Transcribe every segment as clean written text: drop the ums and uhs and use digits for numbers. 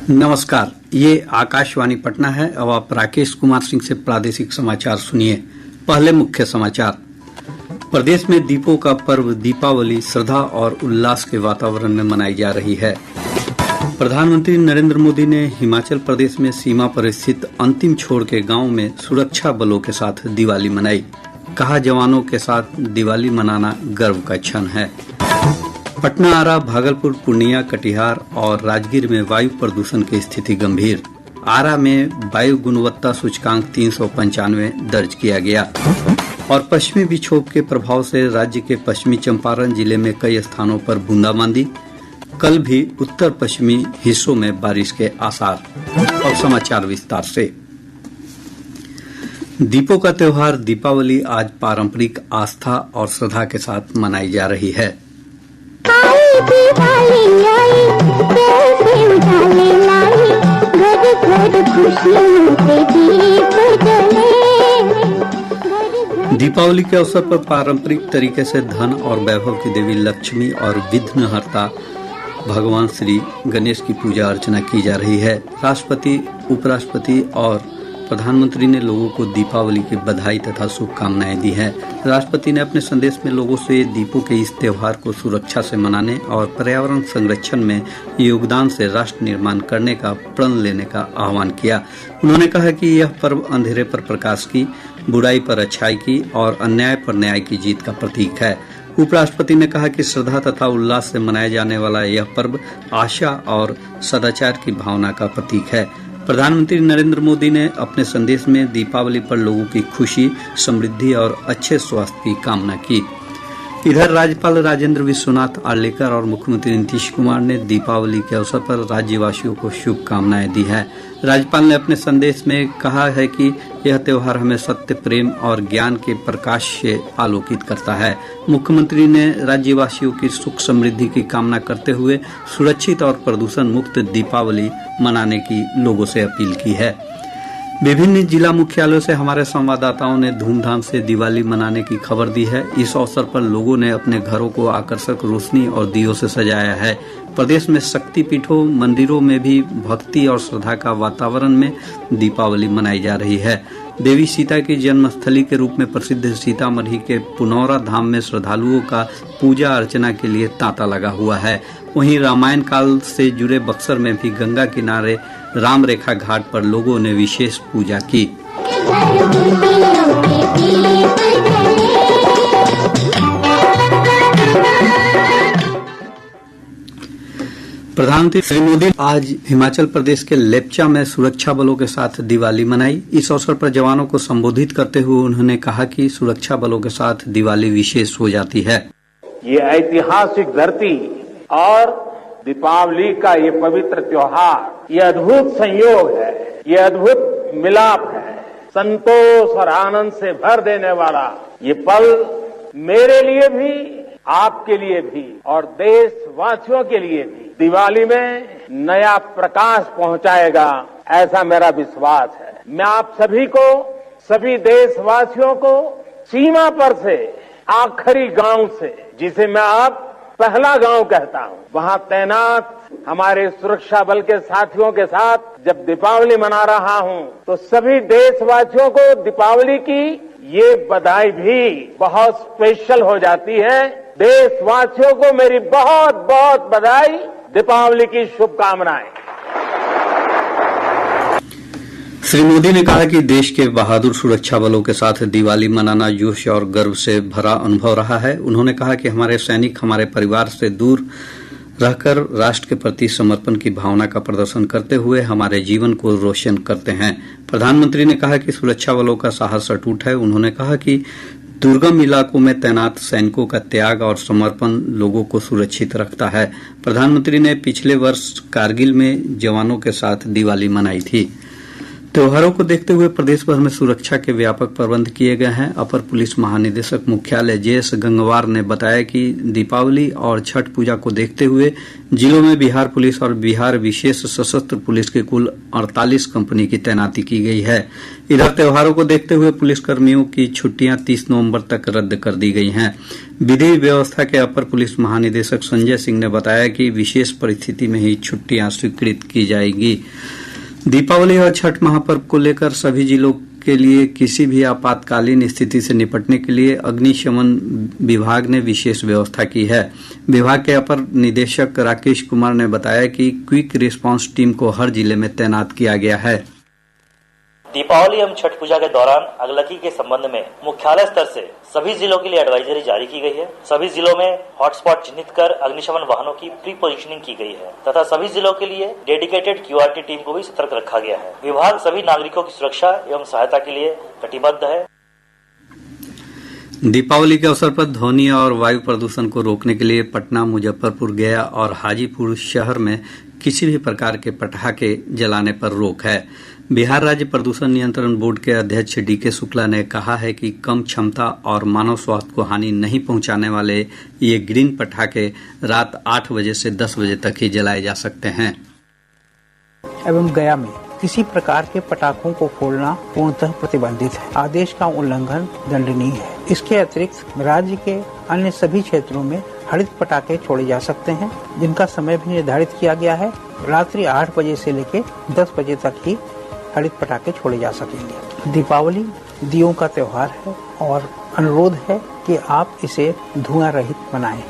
नमस्कार, ये आकाशवाणी पटना है। अब आप राकेश कुमार सिंह से प्रादेशिक समाचार सुनिए। पहले मुख्य समाचार। प्रदेश में दीपों का पर्व दीपावली श्रद्धा और उल्लास के वातावरण में मनाई जा रही है। प्रधानमंत्री नरेंद्र मोदी ने हिमाचल प्रदेश में सीमा पर स्थित अंतिम छोर के गांव में सुरक्षा बलों के साथ दिवाली मनाई। कहा, जवानों के साथ दिवाली मनाना गर्व का क्षण है। पटना, आरा, भागलपुर, पूर्णिया, कटिहार और राजगीर में वायु प्रदूषण की स्थिति गंभीर। आरा में वायु गुणवत्ता सूचकांक 395 दर्ज किया गया। और पश्चिमी विक्षोभ के प्रभाव से राज्य के पश्चिमी चंपारण जिले में कई स्थानों पर बूंदाबांदी। कल भी उत्तर पश्चिमी हिस्सों में बारिश के आसार। और समाचार विस्तार से। दीपों का त्योहार दीपावली आज पारंपरिक आस्था और श्रद्धा के साथ मनाई जा रही है। दीपावली के अवसर पर पारंपरिक तरीके से धन और वैभव की देवी लक्ष्मी और विघ्नहर्ता भगवान श्री गणेश की पूजा अर्चना की जा रही है। राष्ट्रपति, उपराष्ट्रपति और प्रधानमंत्री ने लोगों को दीपावली की बधाई तथा शुभकामनाएं दी हैं। राष्ट्रपति ने अपने संदेश में लोगों से दीपों के इस त्योहार को सुरक्षा से मनाने और पर्यावरण संरक्षण में योगदान से राष्ट्र निर्माण करने का प्रण लेने का आह्वान किया। उन्होंने कहा कि यह पर्व अंधेरे पर प्रकाश की, बुराई पर अच्छाई की और अन्याय पर न्याय की जीत का प्रतीक है। उपराष्ट्रपति ने कहा कि श्रद्धा तथा उल्लास से मनाया जाने वाला यह पर्व आशा और सदाचार की भावना का प्रतीक है। प्रधानमंत्री नरेंद्र मोदी ने अपने संदेश में दीपावली पर लोगों की खुशी, समृद्धि और अच्छे स्वास्थ्य की कामना की। इधर राज्यपाल राजेंद्र विश्वनाथ आर्लेकर और मुख्यमंत्री नीतीश कुमार ने दीपावली के अवसर पर राज्यवासियों को शुभकामनाएं दी है। राज्यपाल ने अपने संदेश में कहा है कि यह त्योहार हमें सत्य, प्रेम और ज्ञान के प्रकाश से आलोकित करता है। मुख्यमंत्री ने राज्यवासियों की सुख समृद्धि की कामना करते हुए सुरक्षित और प्रदूषण मुक्त दीपावली मनाने की लोगों से अपील की है। विभिन्न जिला मुख्यालयों से हमारे संवाददाताओं ने धूमधाम से दिवाली मनाने की खबर दी है। इस अवसर पर लोगों ने अपने घरों को आकर्षक रोशनी और दियों से सजाया है। प्रदेश में शक्तिपीठों, मंदिरों में भी भक्ति और श्रद्धा का वातावरण में दीपावली मनाई जा रही है। देवी सीता की जन्मस्थली के रूप में प्रसिद्ध सीतामढ़ी के पुनौरा धाम में श्रद्धालुओं का पूजा अर्चना के लिए तांता लगा हुआ है। वहीं रामायण काल से जुड़े बक्सर में भी गंगा किनारे राम रेखा घाट पर लोगों ने विशेष पूजा की। प्रधानमंत्री श्री मोदी आज हिमाचल प्रदेश के लेप्चा में सुरक्षा बलों के साथ दिवाली मनाई। इस अवसर पर जवानों को संबोधित करते हुए उन्होंने कहा कि सुरक्षा बलों के साथ दिवाली विशेष हो जाती है। ये ऐतिहासिक धरती और दीपावली का ये पवित्र त्योहार, ये अद्भुत संयोग है, ये अद्भुत मिलाप है। संतोष और आनंद से भर देने वाला ये पल मेरे लिए भी, आपके लिए भी और देशवासियों के लिए भी दिवाली में नया प्रकाश पहुंचाएगा, ऐसा मेरा विश्वास है। मैं आप सभी को, सभी देशवासियों को सीमा पर से आखिरी गांव से, जिसे मैं अब पहला गांव कहता हूं, वहां तैनात हमारे सुरक्षा बल के साथियों के साथ जब दीपावली मना रहा हूं, तो सभी देशवासियों को दीपावली की ये बधाई भी बहुत स्पेशल हो जाती है। देशवासियों को मेरी बहुत बहुत बधाई, दीपावली की शुभकामनाएं। श्री मोदी ने कहा कि देश के बहादुर सुरक्षा बलों के साथ दिवाली मनाना जोश और गर्व से भरा अनुभव रहा है। उन्होंने कहा कि हमारे सैनिक हमारे परिवार से दूर रहकर राष्ट्र के प्रति समर्पण की भावना का प्रदर्शन करते हुए हमारे जीवन को रोशन करते हैं। प्रधानमंत्री ने कहा कि सुरक्षा बलों का साहस अटूट है। उन्होंने कहा कि दुर्गम इलाकों में तैनात सैनिकों का त्याग और समर्पण लोगों को सुरक्षित रखता है। प्रधानमंत्री ने पिछले वर्ष कारगिल में जवानों के साथ दिवाली मनाई थी। त्योहारों को देखते हुए प्रदेश भर में सुरक्षा के व्यापक प्रबंध किए गए हैं। अपर पुलिस महानिदेशक मुख्यालय जेएस गंगवार ने बताया कि दीपावली और छठ पूजा को देखते हुए जिलों में बिहार पुलिस और बिहार विशेष सशस्त्र पुलिस की कुल 48 कंपनी की तैनाती की गई है। इधर त्योहारों को देखते हुए पुलिसकर्मियों की छुट्टियां 30 नवंबर तक रद्द कर दी गई हैं। विधि व्यवस्था के अपर पुलिस महानिदेशक संजय सिंह ने बताया कि विशेष परिस्थिति में ही छुट्टियां स्वीकृत की जाएगी। दीपावली और छठ महापर्व को लेकर सभी जिलों के लिए किसी भी आपातकालीन स्थिति से निपटने के लिए अग्निशमन विभाग ने विशेष व्यवस्था की है। विभाग के अपर निदेशक राकेश कुमार ने बताया कि क्विक रिस्पांस टीम को हर जिले में तैनात किया गया है। दीपावली एवं छठ पूजा के दौरान अगलगी के संबंध में मुख्यालय स्तर से सभी जिलों के लिए एडवाइजरी जारी की गई है। सभी जिलों में हॉटस्पॉट चिन्हित कर अग्निशमन वाहनों की प्री पोजीशनिंग की गई है तथा सभी जिलों के लिए डेडिकेटेड क्यूआरटी टीम को भी सतर्क रखा गया है। विभाग सभी नागरिकों की सुरक्षा एवं सहायता के लिए कटिबद्ध है। दीपावली के अवसर पर ध्वनि और वायु प्रदूषण को रोकने के लिए पटना, मुजफ्फरपुर, गया और हाजीपुर शहर में किसी भी प्रकार के पटाखे जलाने पर रोक है। बिहार राज्य प्रदूषण नियंत्रण बोर्ड के अध्यक्ष डीके शुक्ला ने कहा है कि कम क्षमता और मानव स्वास्थ्य को हानि नहीं पहुंचाने वाले ये ग्रीन पटाखे रात 8 बजे से 10 बजे तक ही जलाए जा सकते हैं। एवं गया में किसी प्रकार के पटाखों को फोड़ना पूर्णतः प्रतिबंधित है। आदेश का उल्लंघन दंडनीय है। इसके अतिरिक्त राज्य के अन्य सभी क्षेत्रों में हरित पटाखे छोड़े जा सकते हैं, जिनका समय भी निर्धारित किया गया है। रात्रि 8 बजे से लेकर 10 बजे तक ही हरित पटाखे छोड़े जा सकेंगे। दीपावली दियों का त्योहार है और अनुरोध है कि आप इसे धुआं रहित मनाएं।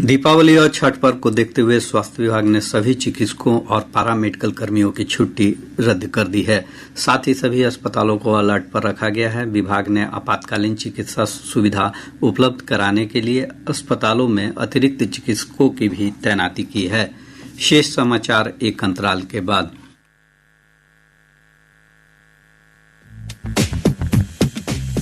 दीपावली और छठ पर्व को देखते हुए स्वास्थ्य विभाग ने सभी चिकित्सकों और पारामेडिकल कर्मियों की छुट्टी रद्द कर दी है। साथ ही सभी अस्पतालों को अलर्ट पर रखा गया है। विभाग ने आपातकालीन चिकित्सा सुविधा उपलब्ध कराने के लिए अस्पतालों में अतिरिक्त चिकित्सकों की भी तैनाती की है। शेष समाचार एक अंतराल के बाद।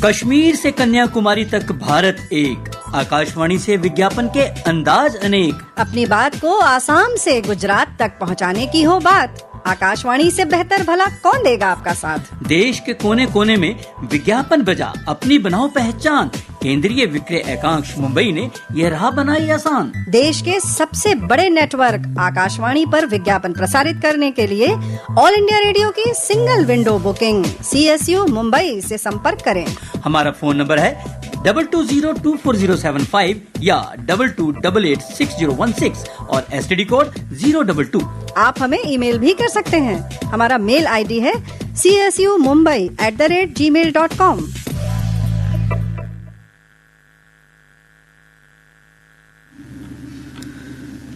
कश्मीर से कन्याकुमारी तक भारत एक, आकाशवाणी से विज्ञापन के अंदाज अनेक। अपनी बात को आसाम से गुजरात तक पहुंचाने की हो बात, आकाशवाणी से बेहतर भला कौन देगा आपका साथ। देश के कोने कोने में विज्ञापन बजा, अपनी बनाओ पहचान। केंद्रीय विक्रय एकांश मुंबई ने यह राह बनाई आसान। देश के सबसे बड़े नेटवर्क आकाशवाणी पर विज्ञापन प्रसारित करने के लिए ऑल इंडिया रेडियो की single window booking CSU Mumbai से संपर्क करें। हमारा फोन नंबर है 22024075 या 22886016 और STD कोड 022। आप हमें ईमेल भी कर सकते हैं। हमारा मेल ID है csumumbai@gmail.com।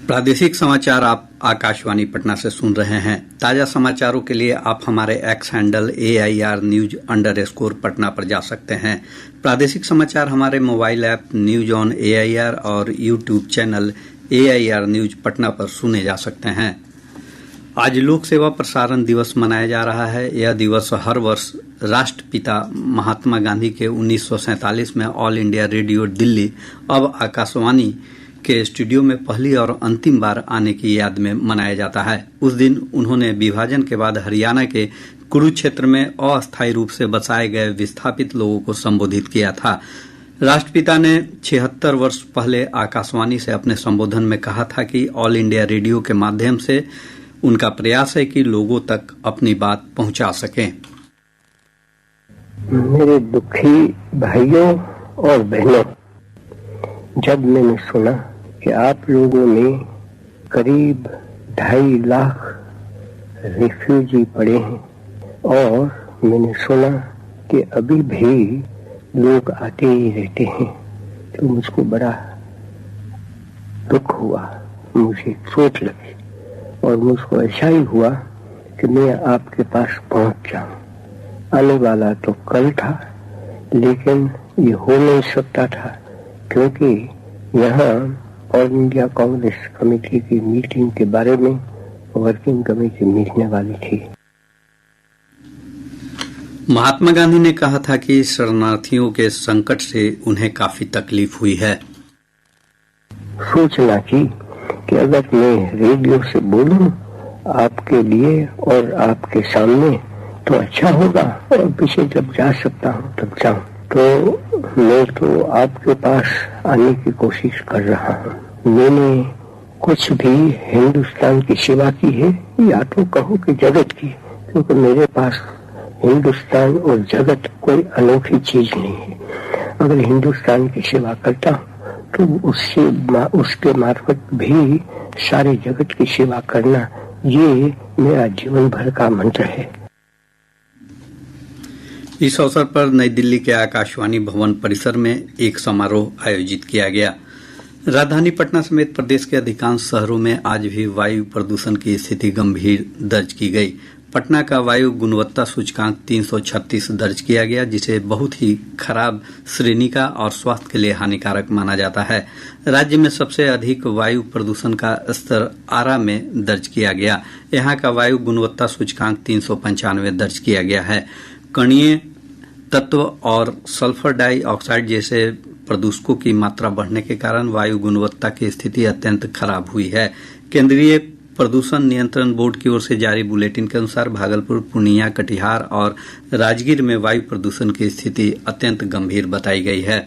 प्रादेशिक समाचार आप आकाशवाणी पटना से सुन रहे हैं। ताजा समाचारों के लिए आप हमारे एक्स हैंडल AIR_News_ पटना पर जा सकते हैं। प्रादेशिक समाचार हमारे mobile app news on AIR और YouTube channel AIR news Patna पर सुने जा सकते हैं। आज लोक सेवा प्रसारण दिवस मनाया जा रहा है। यह दिवस हर वर्ष राष्ट्रपिता महात्मा गांधी के 1947 में ऑल इंडिया रेडियो दिल्ली अब आकाशवाणी के स्टूडियो में पहली और अंतिम बार आने की याद में मनाया जाता है। उस दिन उन्होंने विभाजन के बाद हरियाणा के कुरुक्षेत्र में अस्थायी रूप से बसाए गए विस्थापित लोगों को संबोधित किया था। राष्ट्रपिता ने 76 वर्ष पहले आकाशवाणी से अपने संबोधन में कहा था कि ऑल इंडिया रेडियो के माध्यम से उनका प्रयास है कि लोगों तक अपनी बात पहुंचा सकें। मेरे दुखी भाइयों और बहनों, जब मैंने सुना कि आप लोगों ने करीब 2.5 लाख रिफ्यूजी पड़े हैं और मैंने सुना कि अभी भी लोग आते ही रहते हैं, तो मुझको बड़ा दुख हुआ, मुझे चोट लगी और मुझको ऐसा ही हुआ कि मैं आपके पास पहुंच जाऊं। आने वाला तो कल था, लेकिन ये हो नहीं सकता था क्योंकि यहाँ ऑल इंडिया कांग्रेस कमेटी की मीटिंग के बारे में वर्किंग कमेटी मिलने वाली थी। महात्मा गांधी ने कहा था कि शरणार्थियों के संकट से उन्हें काफी तकलीफ हुई है। सोचना कि अगर मैं रेडियो से बोलूं आपके लिए और आपके सामने तो अच्छा होगा, और पीछे जब जा सकता हूँ तब जाऊँ। तो मैं तो आपके पास आने की कोशिश कर रहा हूँ। मैंने कुछ भी हिंदुस्तान की सेवा की है, या तो कहो कि जगत की, क्योंकि मेरे पास हिंदुस्तान और जगत कोई अनोखी चीज नहीं है। अगर हिंदुस्तान की सेवा करता हूँ तो उसके मार्फत भी सारे जगत की सेवा करना, ये मेरा जीवन भर का मंत्र है। इस अवसर पर नई दिल्ली के आकाशवाणी भवन परिसर में एक समारोह आयोजित किया गया। राजधानी पटना समेत प्रदेश के अधिकांश शहरों में आज भी वायु प्रदूषण की स्थिति गंभीर दर्ज की गई। पटना का वायु गुणवत्ता सूचकांक 336 दर्ज किया गया, जिसे बहुत ही खराब श्रेणी का और स्वास्थ्य के लिए हानिकारक माना जाता है। राज्य में सबसे अधिक वायु प्रदूषण का स्तर आरा में दर्ज किया गया। यहां का वायु गुणवत्ता सूचकांक 395 दर्ज किया गया है। कणीय तत्व और सल्फर डाइऑक्साइड जैसे प्रदूषकों की मात्रा बढ़ने के कारण वायु गुणवत्ता की स्थिति अत्यंत खराब हुई है। केंद्रीय प्रदूषण नियंत्रण बोर्ड की ओर से जारी बुलेटिन के अनुसार भागलपुर, पूर्णिया, कटिहार और राजगीर में वायु प्रदूषण की स्थिति अत्यंत गंभीर बताई गई है।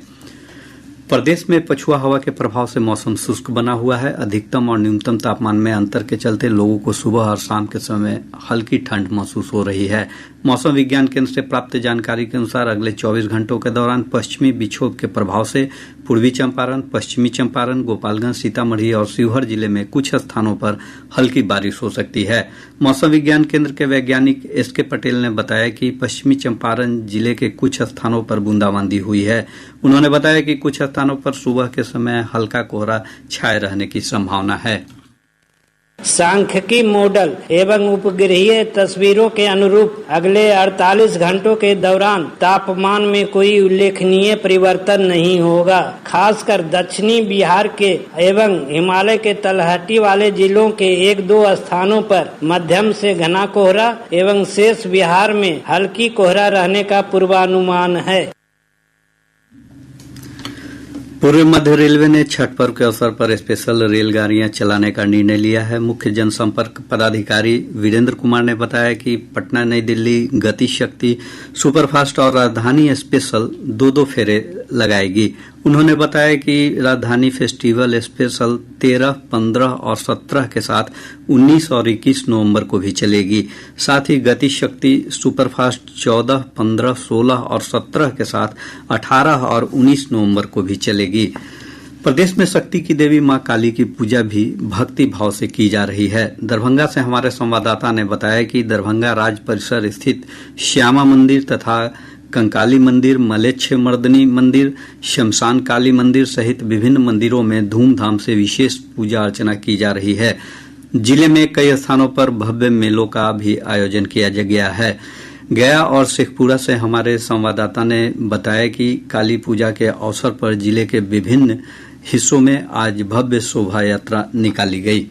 प्रदेश में पछुआ हवा के प्रभाव से मौसम शुष्क बना हुआ है। अधिकतम और न्यूनतम तापमान में अंतर के चलते लोगों को सुबह और शाम के समय हल्की ठंड महसूस हो रही है। मौसम विज्ञान केंद्र से प्राप्त जानकारी के अनुसार अगले 24 घंटों के दौरान पश्चिमी विक्षोभ के प्रभाव से पूर्वी चंपारण, पश्चिमी चंपारण, गोपालगंज, सीतामढ़ी और शिवहर जिले में कुछ स्थानों पर हल्की बारिश हो सकती है। मौसम विज्ञान केंद्र के वैज्ञानिक एसके पटेल ने बताया कि पश्चिमी चंपारण जिले के कुछ स्थानों पर बूंदाबांदी हुई है। उन्होंने बताया कि कुछ स्थानों पर सुबह के समय हल्का कोहरा छाए रहने की संभावना है। सांख्यिकी मॉडल एवं उपग्रहीय तस्वीरों के अनुरूप अगले 48 घंटों के दौरान तापमान में कोई उल्लेखनीय परिवर्तन नहीं होगा। खासकर दक्षिणी बिहार के एवं हिमालय के तलहटी वाले जिलों के 1-2 स्थानों पर मध्यम से घना कोहरा एवं शेष बिहार में हल्की कोहरा रहने का पूर्वानुमान है। पूर्व मध्य रेलवे ने छठ पर्व के अवसर पर स्पेशल रेलगाड़ियां चलाने का निर्णय लिया है। मुख्य जनसंपर्क पदाधिकारी वीरेंद्र कुमार ने बताया कि पटना नई दिल्ली गति शक्ति सुपरफास्ट और राजधानी स्पेशल 2-2 फेरे लगाएगी। उन्होंने बताया कि राजधानी फेस्टिवल स्पेशल 13, 15 और 17 के साथ 19 और 21 नवंबर को भी चलेगी। साथ ही गति शक्ति सुपरफास्ट 14, 15, 16 और 17 के साथ 18 और 19 नवंबर को भी चलेगी। प्रदेश में शक्ति की देवी मां काली की पूजा भी भक्ति भाव से की जा रही है। दरभंगा से हमारे संवाददाता ने बताया कि दरभंगा राज परिसर स्थित श्यामा मंदिर तथा कंकाली मंदिर, मलेच्छ-मर्दनी मंदिर, शमशान काली मंदिर सहित विभिन्न मंदिरों में धूमधाम से विशेष पूजा अर्चना की जा रही है। जिले में कई स्थानों पर भव्य मेलों का भी आयोजन किया गया है। गया और शेखपुरा से हमारे संवाददाता ने बताया कि काली पूजा के अवसर पर जिले के विभिन्न हिस्सों में आज भव्य शोभा यात्रा निकाली गई।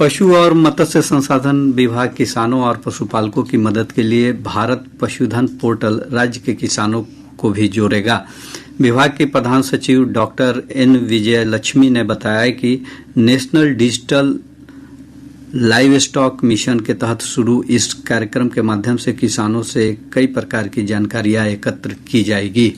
पशु और मत्स्य संसाधन विभाग किसानों और पशुपालकों की मदद के लिए भारत पशुधन पोर्टल राज्य के किसानों को भी जोड़ेगा। विभाग के प्रधान सचिव डॉक्टर एन विजयलक्ष्मी ने बताया कि national digital live stock mission के तहत शुरू इस कार्यक्रम के माध्यम से किसानों से कई प्रकार की जानकारियां एकत्र की जाएगी।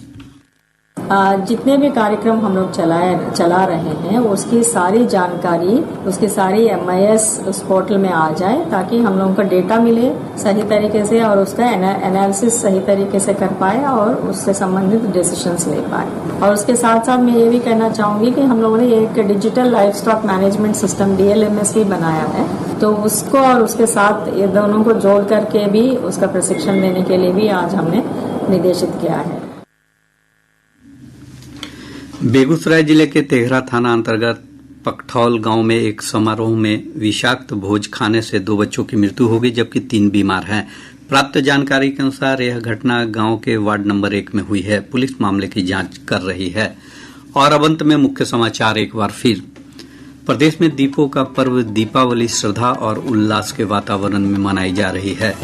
जितने भी कार्यक्रम हम लोग चला रहे हैं उसकी सारी जानकारी, उसकी सारी MIS उस पोर्टल में आ जाए ताकि हम लोगों को डेटा मिले सही तरीके से और उसका एनालिसिस सही तरीके से कर पाए और उससे संबंधित डिसीजंस ले पाए। और उसके साथ साथ मैं ये भी कहना चाहूंगी कि हम लोगों ने एक digital life stock management system DLMS भी बनाया है, तो उसको और उसके साथ ये दोनों को जोड़ करके भी उसका प्रशिक्षण देने के लिए भी आज हमने निर्देशित किया है। बेगूसराय जिले के तेघरा थाना अंतर्गत पकठौल गांव में एक समारोह में विषाक्त भोज खाने से 2 बच्चों की मृत्यु हो गई जबकि 3 बीमार हैं। प्राप्त जानकारी के अनुसार यह घटना गांव के वार्ड नंबर 1 में हुई है। पुलिस मामले की जांच कर रही है। और अब अंत में मुख्य समाचार एक बार फिर। प्रदेश में दीपों का पर्व दीपावली श्रद्धा और उल्लास के वातावरण में मनाई जा रही है।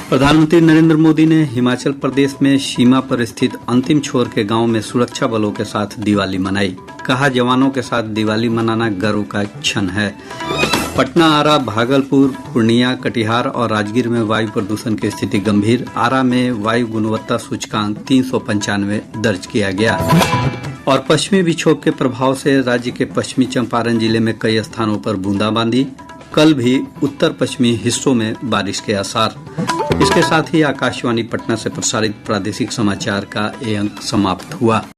प्रधानमंत्री नरेंद्र मोदी ने हिमाचल प्रदेश में सीमा पर स्थित अंतिम छोर के गांव में सुरक्षा बलों के साथ दिवाली मनाई। कहा, जवानों के साथ दिवाली मनाना गर्व का क्षण है। पटना, आरा, भागलपुर, पूर्णिया, कटिहार और राजगीर में वायु प्रदूषण की स्थिति गंभीर। आरा में वायु गुणवत्ता सूचकांक 395 दर्ज किया गया। और पश्चिमी विक्षोभ के प्रभाव से राज्य के पश्चिमी चंपारण जिले में कई स्थानों पर बूंदाबांदी। कल भी उत्तर पश्चिमी हिस्सों में बारिश के आसार। इसके साथ ही आकाशवाणी पटना से प्रसारित प्रादेशिक समाचार का ये अंक समाप्त हुआ।